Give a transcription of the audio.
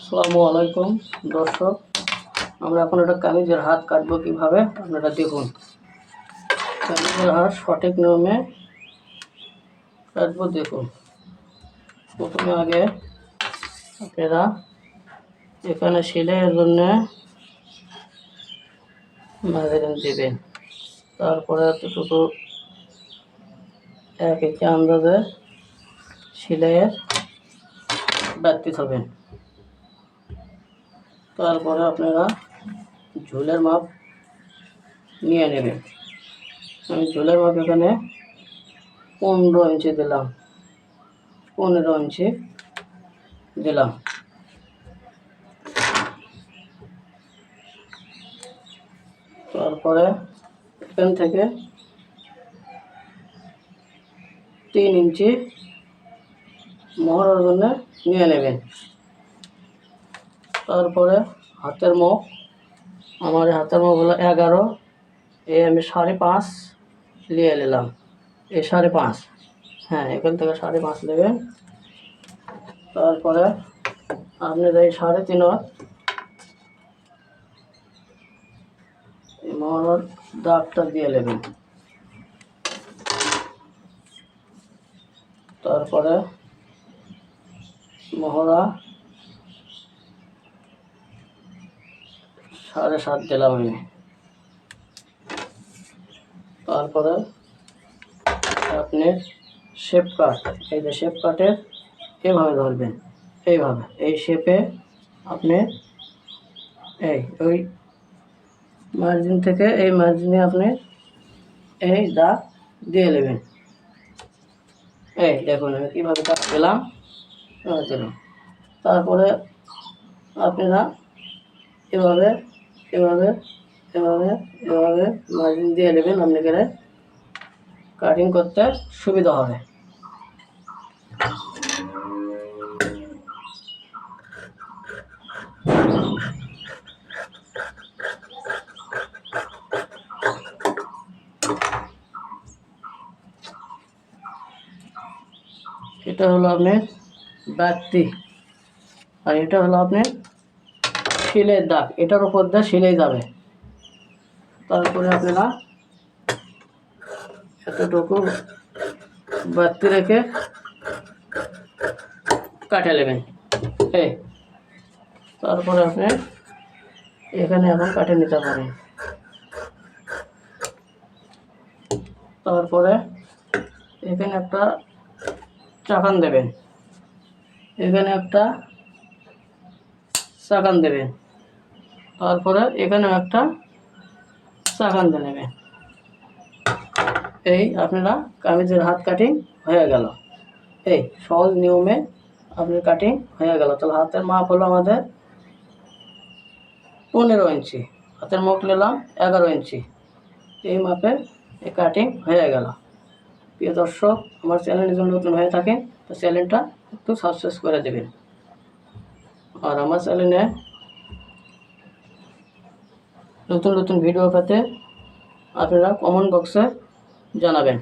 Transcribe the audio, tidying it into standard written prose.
আসসালামু আলাইকুম দর্শক, আমরা এখন একটা কামিজের হাত কাটবো কিভাবে আপনারা দেখুন। কামিজের হাত সঠিক নিয়মে কাটবো দেখুন। প্রথমে আগে আপনারা এখানে সেলাইয়ের জন্য মাঝারি দেবেন, তারপরে এতটুকু 1 ইঞ্চি আন্দাজে সেলাইয়ের বাড়তি হবেন। তারপরে আপনারা ঝুলের মাপ নিয়ে নেবেন। আমি ঝুলের মাপ এখানে 15 ইঞ্চি দিলাম, 15 ইঞ্চি দিলাম। তারপরে এখান থেকে 3 ইঞ্চি মোহরের জন্য নিয়ে নেবেন। তারপরে হাতের মুখ, আমার হাতের মুখ হলো 11, আমি 5.5 নিয়ে নিলাম। এই 5.5, হ্যাঁ, এখান থেকে 5.5 নেবেন। তারপরে আপনারা এই 3.5 এই মোহরের দাগটা দিয়ে নেবেন। তারপরে মোহরা 7.5 দিলাম আমি। তারপরে আপনি শেপ কাট, এই যে শেপ কাটের এভাবে ধরবেন, এইভাবে এই শেপে আপনি ওই মার্জিন থেকে এই মার্জিনে আপনি এই দাগ দিয়ে নেবেন। দেখুন আমি কীভাবে দাগ দিলাম, দিলাম। তারপরে আপনারা এভাবে এভাবে এভাবে এভাবে মার্জিন দিয়ে নেবেন, আপনাদের কাটিং করতে সুবিধা হবে। এটা হলো আপনার বাড়তি, আর এটা হলো আপনার সেলাইয়ের দাগ, এটার উপর দিয়ে সেলাই যাবে। তারপরে আপনারা এতটুকু বাড়তি রেখে কাটে নেবেন। তারপরে আপনি এখানে এখন কাটে নিতে পারেন। তারপরে এখানে একটা চাকান দেবেন, এখানে একটা চাকান দেবেন। তারপরে এখানেও একটা চাকান দিয়ে নেবেন। আপনারা কামিজের হাত কাটিং হয়ে গেল। সহজ নিয়মে আপনার কাটিং হয়ে গেল। তাহলে হাতের মাপ হলো আমাদের 15 ইঞ্চি, হাতের মুখ নিলাম 11 ইঞ্চি, এই মাপে এই কাটিং হয়ে গেল। প্রিয় দর্শক, আমার চ্যানেলে যদি নতুন হয়ে থাকেন তো চ্যানেলটা একটু সাবস্ক্রাইব করে দেবেন। আর আমার চ্যানেলে নতুন নতুন ভিডিও পেতে আপনারা কমেন্ট বক্সে জানাবেন।